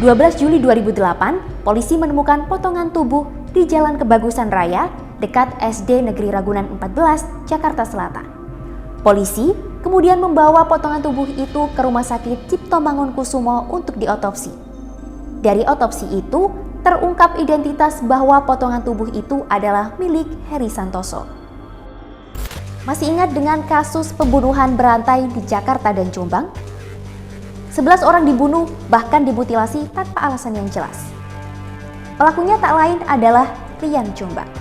12 Juli 2008, polisi menemukan potongan tubuh di Jalan Kebagusan Raya dekat SD Negeri Ragunan 14, Jakarta Selatan. Polisi kemudian membawa potongan tubuh itu ke Rumah Sakit Cipto Mangunkusumo untuk diotopsi. Dari otopsi itu, terungkap identitas bahwa potongan tubuh itu adalah milik Heri Santoso. Masih ingat dengan kasus pembunuhan berantai di Jakarta dan Jombang? 11 orang dibunuh bahkan dimutilasi tanpa alasan yang jelas. Pelakunya tak lain adalah Rian Jombang.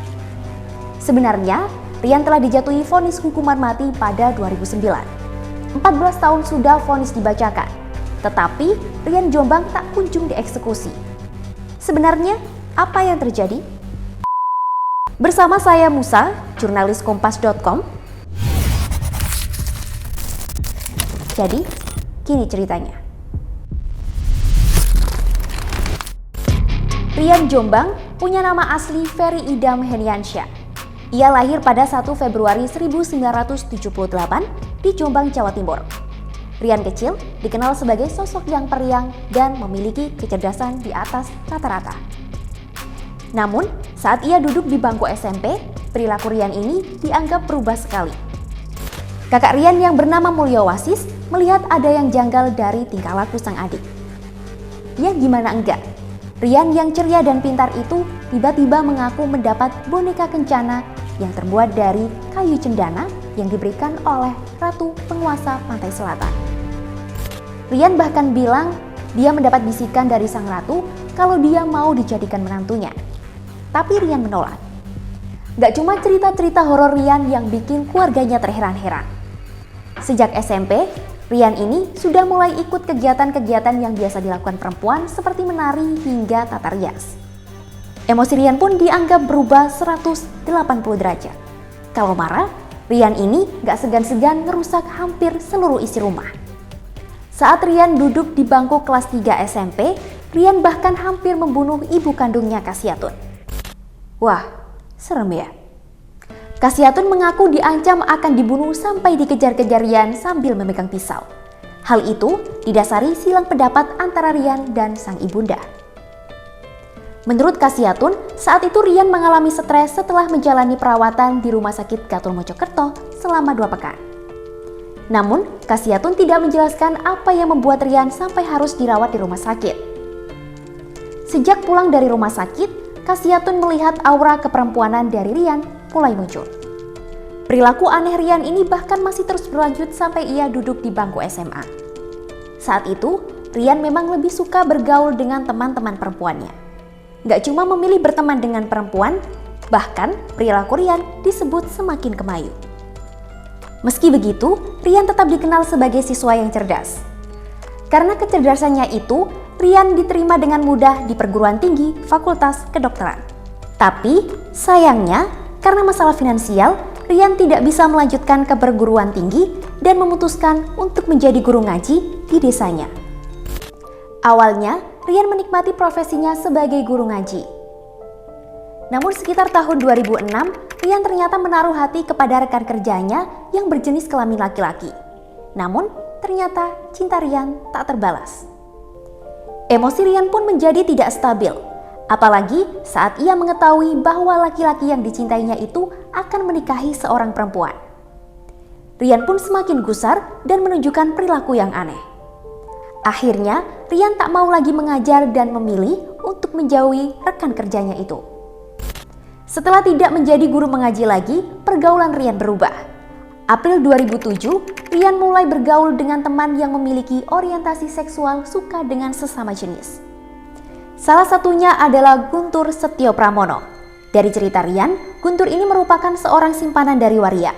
Sebenarnya, Rian telah dijatuhi vonis hukuman mati pada 2009. 14 tahun sudah vonis dibacakan, tetapi Rian Jombang tak kunjung dieksekusi. Sebenarnya, apa yang terjadi? Bersama saya Musa, jurnalis Kompas.com. Jadi, gini ceritanya. Rian Jombang punya nama asli Ferry Idam Heniansyah. Ia lahir pada 1 Februari 1978 di Jombang, Jawa Timur. Rian kecil dikenal sebagai sosok yang periang dan memiliki kecerdasan di atas rata-rata. Namun, saat ia duduk di bangku SMP, perilaku Rian ini dianggap berubah sekali. Kakak Rian yang bernama Mulyo Wasis melihat ada yang janggal dari tingkah laku sang adik. Ya gimana enggak? Rian yang ceria dan pintar itu tiba-tiba mengaku mendapat boneka kencana yang terbuat dari kayu cendana yang diberikan oleh ratu penguasa pantai selatan. Rian bahkan bilang dia mendapat bisikan dari sang ratu kalau dia mau dijadikan menantunya. Tapi Rian menolak. Gak cuma cerita-cerita horor Rian yang bikin keluarganya terheran-heran. Sejak SMP, Rian ini sudah mulai ikut kegiatan-kegiatan yang biasa dilakukan perempuan seperti menari hingga tata rias. Emosi Rian pun dianggap berubah 180 derajat. Kalau marah, Rian ini gak segan-segan ngerusak hampir seluruh isi rumah. Saat Rian duduk di bangku kelas 3 SMP, Rian bahkan hampir membunuh ibu kandungnya Kasyatun. Wah, serem ya. Kasyatun mengaku diancam akan dibunuh sampai dikejar-kejar Rian sambil memegang pisau. Hal itu didasari silang pendapat antara Rian dan sang ibunda. Menurut Kasyatun, saat itu Rian mengalami stres setelah menjalani perawatan di Rumah Sakit Gatot Mojokerto selama 2 pekan. Namun, Kasyatun tidak menjelaskan apa yang membuat Rian sampai harus dirawat di rumah sakit. Sejak pulang dari rumah sakit, Kasyatun melihat aura keperempuanan dari Rian mulai muncul. Perilaku aneh Rian ini bahkan masih terus berlanjut sampai ia duduk di bangku SMA. Saat itu, Rian memang lebih suka bergaul dengan teman-teman perempuannya. Gak cuma memilih berteman dengan perempuan, bahkan perilaku Rian disebut semakin kemayu. Meski begitu, Rian tetap dikenal sebagai siswa yang cerdas. Karena kecerdasannya itu, Rian diterima dengan mudah di perguruan tinggi Fakultas Kedokteran. Tapi, sayangnya, karena masalah finansial, Rian tidak bisa melanjutkan ke perguruan tinggi dan memutuskan untuk menjadi guru ngaji di desanya. Awalnya, Rian menikmati profesinya sebagai guru ngaji. Namun sekitar tahun 2006, Rian ternyata menaruh hati kepada rekan kerjanya yang berjenis kelamin laki-laki. Namun, ternyata cinta Rian tak terbalas. Emosi Rian pun menjadi tidak stabil. Apalagi saat ia mengetahui bahwa laki-laki yang dicintainya itu akan menikahi seorang perempuan. Rian pun semakin gusar dan menunjukkan perilaku yang aneh. Akhirnya, Rian tak mau lagi mengajar dan memilih untuk menjauhi rekan kerjanya itu. Setelah tidak menjadi guru mengaji lagi, pergaulan Rian berubah. April 2007, Rian mulai bergaul dengan teman yang memiliki orientasi seksual suka dengan sesama jenis. Salah satunya adalah Guntur Setio Pramono. Dari cerita Rian, Guntur ini merupakan seorang simpanan dari waria.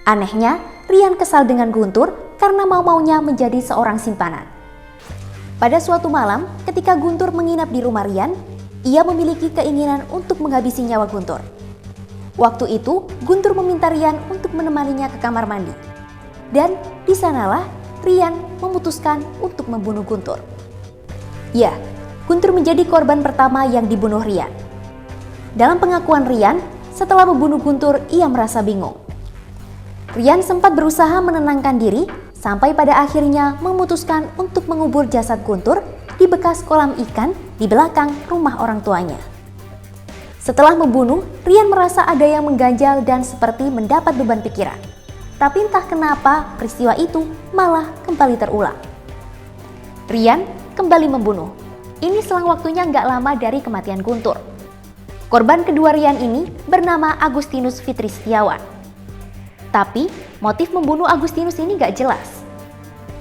Anehnya, Rian kesal dengan Guntur karena mau-maunya menjadi seorang simpanan. Pada suatu malam, ketika Guntur menginap di rumah Rian, ia memiliki keinginan untuk menghabisi nyawa Guntur. Waktu itu, Guntur meminta Rian untuk menemaninya ke kamar mandi. Dan di sanalah Rian memutuskan untuk membunuh Guntur. Ya, Guntur menjadi korban pertama yang dibunuh Rian. Dalam pengakuan Rian, setelah membunuh Guntur, ia merasa bingung. Rian sempat berusaha menenangkan diri sampai pada akhirnya memutuskan untuk mengubur jasad Guntur di bekas kolam ikan di belakang rumah orang tuanya. Setelah membunuh, Rian merasa ada yang mengganjal dan seperti mendapat beban pikiran. Tapi entah kenapa peristiwa itu malah kembali terulang. Rian kembali membunuh. Ini selang waktunya nggak lama dari kematian Guntur. Korban kedua Rian ini bernama Agustinus Fitri Setiawan. Tapi motif membunuh Agustinus ini nggak jelas.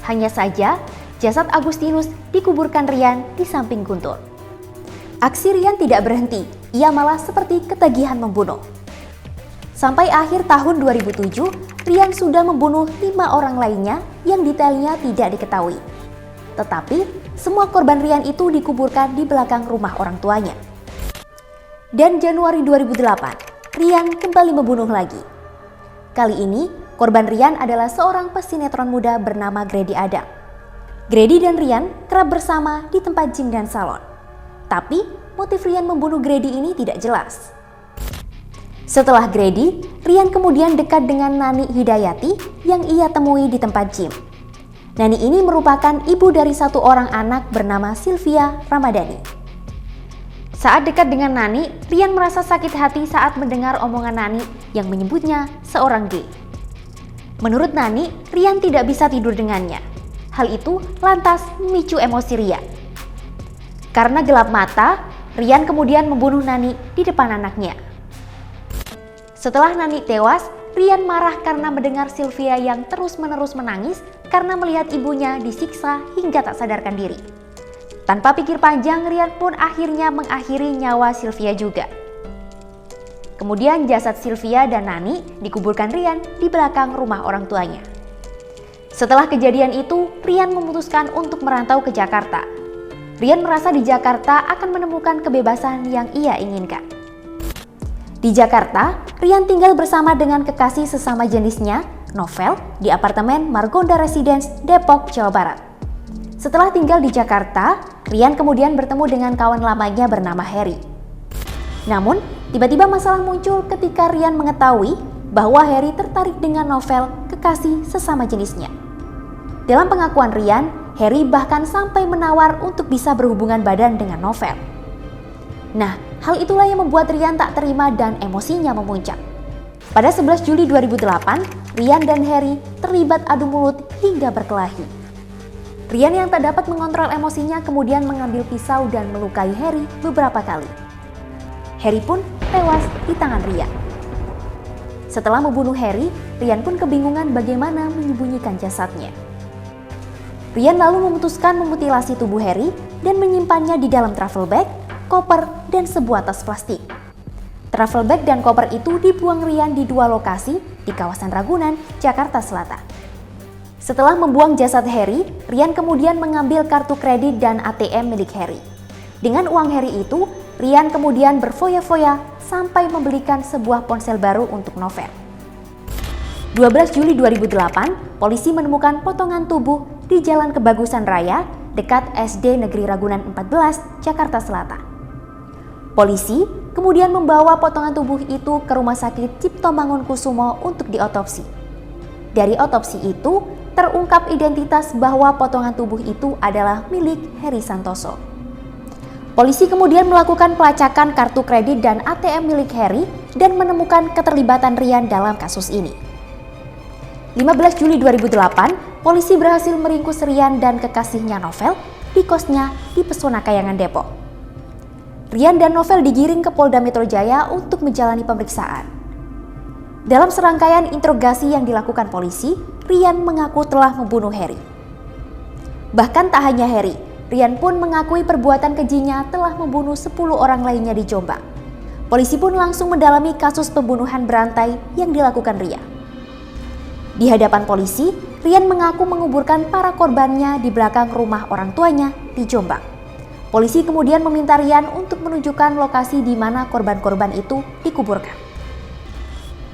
Hanya saja jasad Agustinus dikuburkan Rian di samping Guntur. Aksi Rian tidak berhenti, ia malah seperti ketagihan membunuh. Sampai akhir tahun 2007, Rian sudah membunuh 5 orang lainnya yang detailnya tidak diketahui. Tetapi semua korban Rian itu dikuburkan di belakang rumah orang tuanya. Dan Januari 2008, Rian kembali membunuh lagi. Kali ini, korban Rian adalah seorang pesinetron muda bernama Grady Adam. Grady dan Rian kerap bersama di tempat gym dan salon. Tapi, motif Rian membunuh Grady ini tidak jelas. Setelah Grady, Rian kemudian dekat dengan Nani Hidayati yang ia temui di tempat gym. Nani ini merupakan ibu dari satu orang anak bernama Sylvia Ramadhani. Saat dekat dengan Nani, Rian merasa sakit hati saat mendengar omongan Nani yang menyebutnya seorang gay. Menurut Nani, Rian tidak bisa tidur dengannya. Hal itu lantas memicu emosi Rian. Karena gelap mata, Rian kemudian membunuh Nani di depan anaknya. Setelah Nani tewas, Rian marah karena mendengar Sylvia yang terus-menerus menangis karena melihat ibunya disiksa hingga tak sadarkan diri. Tanpa pikir panjang, Rian pun akhirnya mengakhiri nyawa Sylvia juga. Kemudian jasad Sylvia dan Nani dikuburkan Rian di belakang rumah orang tuanya. Setelah kejadian itu, Rian memutuskan untuk merantau ke Jakarta. Rian merasa di Jakarta akan menemukan kebebasan yang ia inginkan. Di Jakarta, Rian tinggal bersama dengan kekasih sesama jenisnya, Novel, di apartemen Margonda Residence, Depok, Jawa Barat. Setelah tinggal di Jakarta, Rian kemudian bertemu dengan kawan lamanya bernama Harry. Namun, tiba-tiba masalah muncul ketika Rian mengetahui bahwa Harry tertarik dengan Novel, kekasih sesama jenisnya. Dalam pengakuan Rian, Harry bahkan sampai menawar untuk bisa berhubungan badan dengan Novel. Nah, hal itulah yang membuat Rian tak terima dan emosinya memuncak. Pada 11 Juli 2008, Rian dan Harry terlibat adu mulut hingga berkelahi. Rian yang tak dapat mengontrol emosinya kemudian mengambil pisau dan melukai Harry beberapa kali. Harry pun tewas di tangan Rian. Setelah membunuh Harry, Rian pun kebingungan bagaimana menyembunyikan jasadnya. Rian lalu memutuskan memutilasi tubuh Harry dan menyimpannya di dalam travel bag, koper, dan sebuah tas plastik. Travel bag dan koper itu dibuang Rian di 2 lokasi di kawasan Ragunan, Jakarta Selatan. Setelah membuang jasad Harry, Rian kemudian mengambil kartu kredit dan ATM milik Harry. Dengan uang Harry itu, Rian kemudian berfoya-foya sampai membelikan sebuah ponsel baru untuk Novel. 12 Juli 2008, polisi menemukan potongan tubuh di Jalan Kebagusan Raya dekat SD Negeri Ragunan 14, Jakarta Selatan. Polisi kemudian membawa potongan tubuh itu ke Rumah Sakit Cipto Mangunkusumo untuk diotopsi. Dari otopsi itu, terungkap identitas bahwa potongan tubuh itu adalah milik Heri Santoso. Polisi kemudian melakukan pelacakan kartu kredit dan ATM milik Heri dan menemukan keterlibatan Rian dalam kasus ini. 15 Juli 2008, polisi berhasil meringkus Rian dan kekasihnya Novel di kosnya di Pesona Kayangan Depok. Rian dan Novel digiring ke Polda Metro Jaya untuk menjalani pemeriksaan. Dalam serangkaian interogasi yang dilakukan polisi, Rian mengaku telah membunuh Heri. Bahkan tak hanya Heri, Rian pun mengakui perbuatan kejinya telah membunuh 10 orang lainnya di Jombang. Polisi pun langsung mendalami kasus pembunuhan berantai yang dilakukan Rian. Di hadapan polisi, Rian mengaku menguburkan para korbannya di belakang rumah orang tuanya di Jombang. Polisi kemudian meminta Rian untuk menunjukkan lokasi di mana korban-korban itu dikuburkan.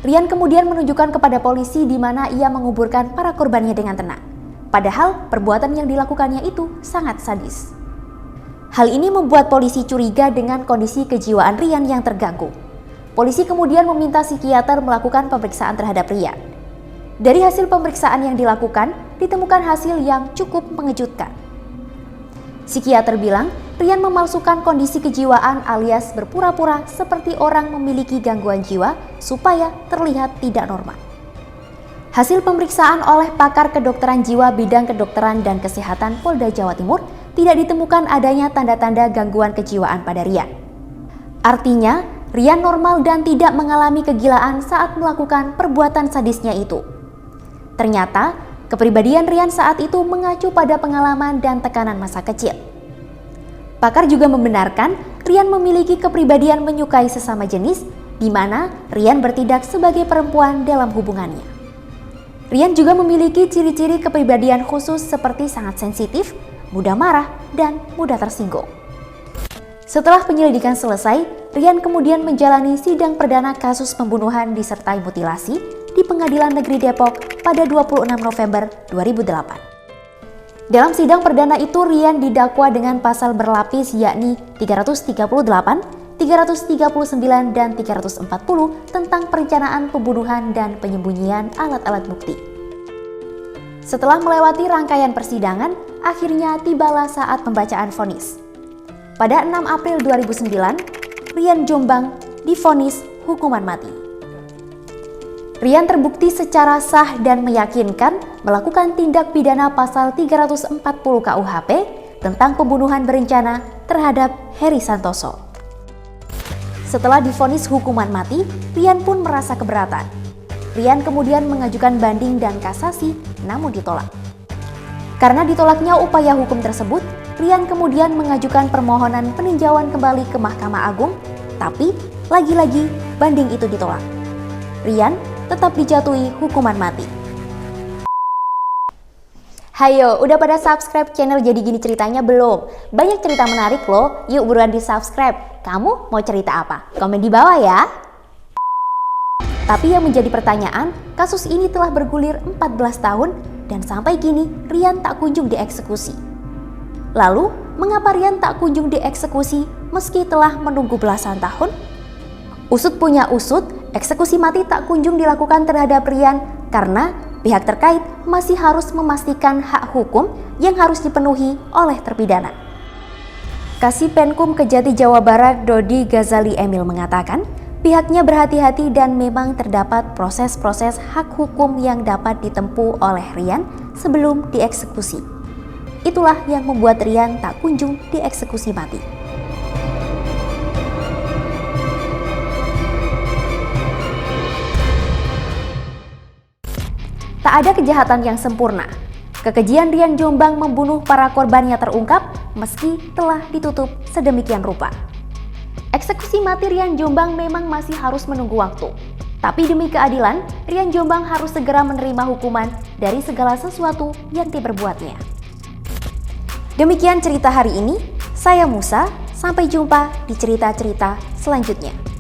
Rian kemudian menunjukkan kepada polisi di mana ia menguburkan para korbannya dengan tenang. Padahal perbuatan yang dilakukannya itu sangat sadis. Hal ini membuat polisi curiga dengan kondisi kejiwaan Rian yang terganggu. Polisi kemudian meminta psikiater melakukan pemeriksaan terhadap Rian. Dari hasil pemeriksaan yang dilakukan, ditemukan hasil yang cukup mengejutkan. Psikiater bilang, Rian memalsukan kondisi kejiwaan alias berpura-pura seperti orang memiliki gangguan jiwa supaya terlihat tidak normal. Hasil pemeriksaan oleh pakar kedokteran jiwa bidang kedokteran dan kesehatan Polda Jawa Timur tidak ditemukan adanya tanda-tanda gangguan kejiwaan pada Rian. Artinya, Rian normal dan tidak mengalami kegilaan saat melakukan perbuatan sadisnya itu. Ternyata, kepribadian Rian saat itu mengacu pada pengalaman dan tekanan masa kecil. Pakar juga membenarkan Rian memiliki kepribadian menyukai sesama jenis, di mana Rian bertindak sebagai perempuan dalam hubungannya. Rian juga memiliki ciri-ciri kepribadian khusus seperti sangat sensitif, mudah marah, dan mudah tersinggung. Setelah penyelidikan selesai, Rian kemudian menjalani sidang perdana kasus pembunuhan disertai mutilasi di Pengadilan Negeri Depok pada 26 November 2008. Dalam sidang perdana itu, Rian didakwa dengan pasal berlapis yakni 338, 339, dan 340 tentang perencanaan pembunuhan dan penyembunyian alat-alat bukti. Setelah melewati rangkaian persidangan, akhirnya tibalah saat pembacaan vonis. Pada 6 April 2009, Rian Jombang divonis hukuman mati. Rian terbukti secara sah dan meyakinkan melakukan tindak pidana pasal 340 KUHP tentang pembunuhan berencana terhadap Heri Santoso. Setelah divonis hukuman mati, Rian pun merasa keberatan. Rian kemudian mengajukan banding dan kasasi, namun ditolak. Karena ditolaknya upaya hukum tersebut, Rian kemudian mengajukan permohonan peninjauan kembali ke Mahkamah Agung, tapi lagi-lagi banding itu ditolak. Rian tetap dijatuhi hukuman mati. Hayo, udah pada subscribe channel Jadi Gini Ceritanya belum? Banyak cerita menarik loh, yuk buruan di subscribe. Kamu mau cerita apa? Komen di bawah ya. Tapi yang menjadi pertanyaan, kasus ini telah bergulir 14 tahun dan sampai kini Rian tak kunjung dieksekusi. Lalu, mengapa Rian tak kunjung dieksekusi meski telah menunggu belasan tahun? Usut punya usut, eksekusi mati tak kunjung dilakukan terhadap Rian karena pihak terkait masih harus memastikan hak hukum yang harus dipenuhi oleh terpidana. Kasih-Penkum Kejati Jawa Barat Dodi Ghazali Emil mengatakan, pihaknya berhati-hati dan memang terdapat proses-proses hak hukum yang dapat ditempuh oleh Rian sebelum dieksekusi. Itulah yang membuat Rian tak kunjung dieksekusi mati. Tak ada kejahatan yang sempurna. Kekejian Rian Jombang membunuh para korbannya terungkap meski telah ditutup sedemikian rupa. Eksekusi mati Rian Jombang memang masih harus menunggu waktu. Tapi demi keadilan, Rian Jombang harus segera menerima hukuman dari segala sesuatu yang diperbuatnya. Demikian cerita hari ini. Saya Musa, sampai jumpa di cerita-cerita selanjutnya.